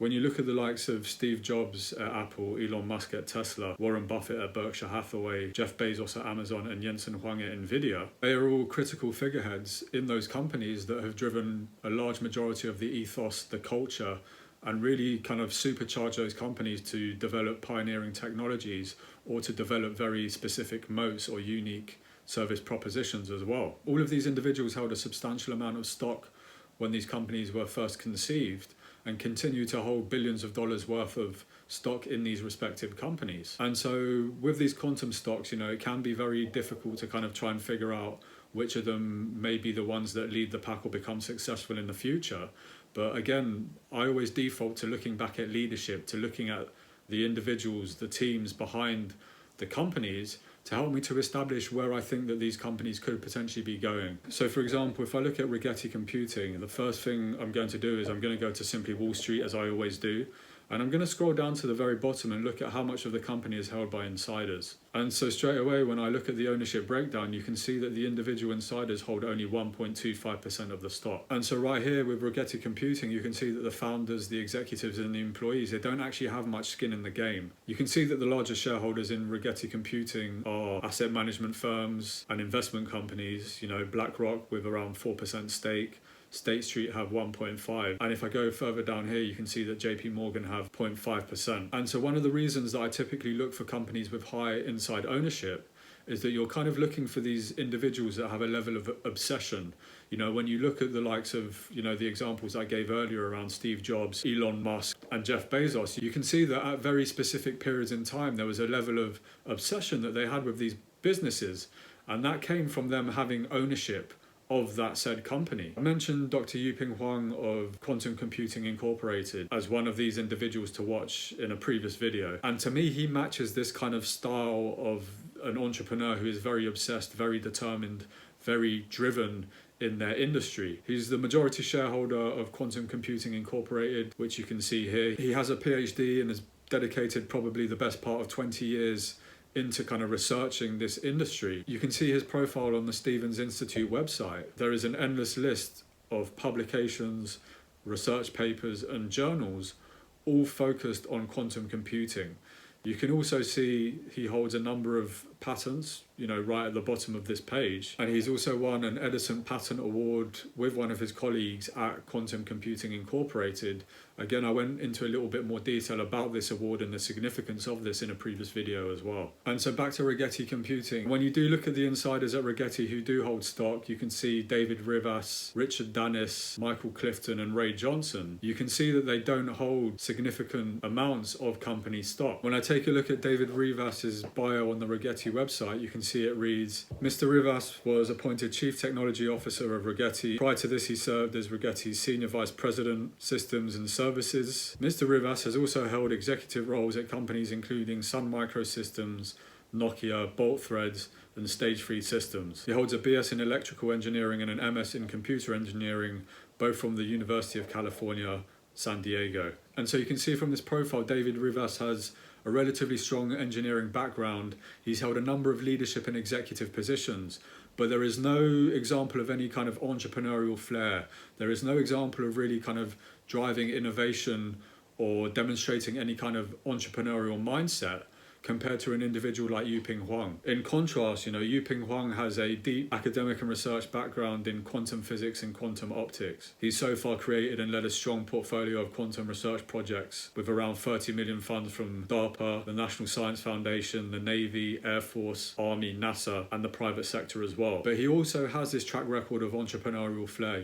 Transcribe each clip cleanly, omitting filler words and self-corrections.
When you look at the likes of Steve Jobs at Apple, Elon Musk at Tesla, Warren Buffett at Berkshire Hathaway, Jeff Bezos at Amazon, and Jensen Huang at Nvidia, they are all critical figureheads in those companies that have driven a large majority of the ethos, the culture, and really kind of supercharge those companies to develop pioneering technologies or to develop very specific moats or unique service propositions as well. All of these individuals held a substantial amount of stock when these companies were first conceived, and continue to hold billions of dollars worth of stock in these respective companies. And so with these quantum stocks, it can be very difficult to kind of try and figure out which of them may be the ones that lead the pack or become successful in the future. But again, I always default to looking back at leadership, to looking at the individuals, the teams behind the companies, to help me to establish where I think that these companies could potentially be going. So for example, if I look at Rigetti Computing, the first thing I'm going to do is I'm going to go to Simply Wall Street, as I always do, and I'm going to scroll down to the very bottom and look at how much of the company is held by insiders. And so straight away, when I look at the ownership breakdown, you can see that the individual insiders hold only 1.25% of the stock. And so right here with Rigetti Computing, you can see that the founders, the executives and the employees, they don't actually have much skin in the game. You can see that the largest shareholders in Rigetti Computing are asset management firms and investment companies, BlackRock with around 4% stake, State Street have 1.5%. And if I go further down here, you can see that JP Morgan have 0.5%. And so one of the reasons that I typically look for companies with high inside ownership is that you're kind of looking for these individuals that have a level of obsession. When you look at the likes of, the examples I gave earlier around Steve Jobs, Elon Musk, and Jeff Bezos, you can see that at very specific periods in time, there was a level of obsession that they had with these businesses. And that came from them having ownership of that said company. I mentioned Dr. Yuping Huang of Quantum Computing Incorporated as one of these individuals to watch in a previous video. And to me, he matches this kind of style of an entrepreneur who is very obsessed, very determined, very driven in their industry. He's the majority shareholder of Quantum Computing Incorporated, which you can see here. He has a PhD and has dedicated probably the best part of 20 years into kind of researching this industry. You can see his profile on the Stevens Institute website. There is an endless list of publications, research papers and journals, all focused on quantum computing. You can also see he holds a number of patents, right at the bottom of this page. And he's also won an Edison Patent Award with one of his colleagues at Quantum Computing Incorporated. Again, I went into a little bit more detail about this award and the significance of this in a previous video as well. And so back to Rigetti Computing. When you do look at the insiders at Rigetti who do hold stock, you can see David Rivas, Richard Dennis, Michael Clifton and Ray Johnson. You can see that they don't hold significant amounts of company stock. When I take a look at David Rivas's bio on the Rigetti website, you can see it reads, Mr. Rivas was appointed Chief Technology Officer of Rigetti. Prior to this, he served as Rigetti's Senior Vice President, Systems and Services. Mr. Rivas has also held executive roles at companies including Sun Microsystems, Nokia, Bolt Threads, and Stage 3 Systems. He holds a BS in Electrical Engineering and an MS in Computer Engineering, both from the University of California, San Diego. And so you can see from this profile, David Rivas has a relatively strong engineering background. He's held a number of leadership and executive positions, but there is no example of any kind of entrepreneurial flair. There is no example of really kind of driving innovation or demonstrating any kind of entrepreneurial mindset compared to an individual like Yuping Huang. In contrast, Yuping Huang has a deep academic and research background in quantum physics and quantum optics. He's so far created and led a strong portfolio of quantum research projects with around 30 million funds from DARPA, the National Science Foundation, the Navy, Air Force, Army, NASA, and the private sector as well. But he also has this track record of entrepreneurial flair,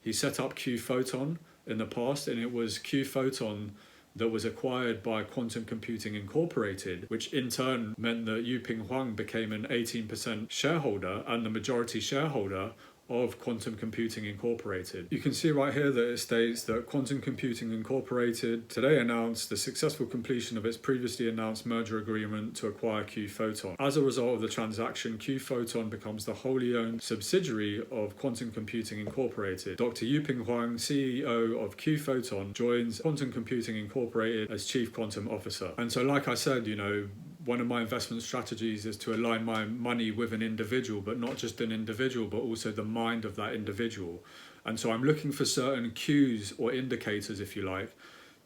He set up QPhoton in the past, and it was QPhoton that was acquired by Quantum Computing Incorporated, which in turn meant that Yuping Huang became an 18% shareholder and the majority shareholder of Quantum Computing Incorporated. You can see right here that it states that Quantum Computing Incorporated today announced the successful completion of its previously announced merger agreement to acquire QPhoton. As a result of the transaction, QPhoton becomes the wholly owned subsidiary of Quantum Computing Incorporated. Dr. Yuping Huang, CEO of QPhoton, joins Quantum Computing Incorporated as Chief Quantum Officer. And so like I said, one of my investment strategies is to align my money with an individual, but not just an individual, but also the mind of that individual. And so I'm looking for certain cues or indicators, if you like,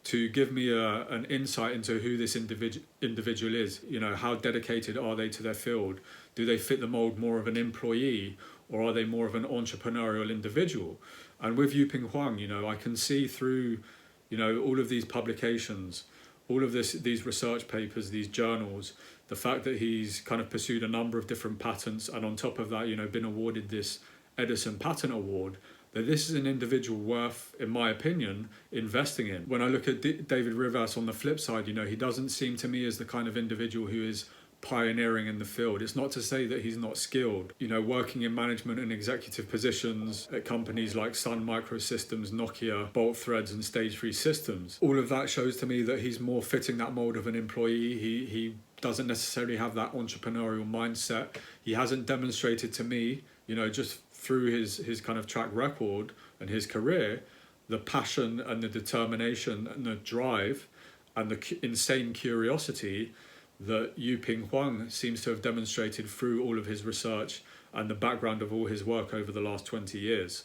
to give me an insight into who this individual is. You know, how dedicated are they to their field? Do they fit the mold more of an employee, or are they more of an entrepreneurial individual? And with Yuping Huang, you know, I can see through, you know, all of these publications, all of these research papers, these journals, the fact that he's kind of pursued a number of different patents, and on top of that, you know, been awarded this Edison Patent Award, that this is an individual worth, in my opinion, investing in. When I look at David Rivas on the flip side, you know, he doesn't seem to me as the kind of individual who is pioneering in the field. It's not to say that he's not skilled. You know, working in management and executive positions at companies like Sun Microsystems, Nokia, Bolt Threads and Stage 3 Systems. All of that shows to me that he's more fitting that mold of an employee. He doesn't necessarily have that entrepreneurial mindset. He hasn't demonstrated to me, you know, just through his kind of track record and his career, the passion and the determination and the drive and the insane curiosity that Yuping Huang seems to have demonstrated through all of his research and the background of all his work over the last 20 years.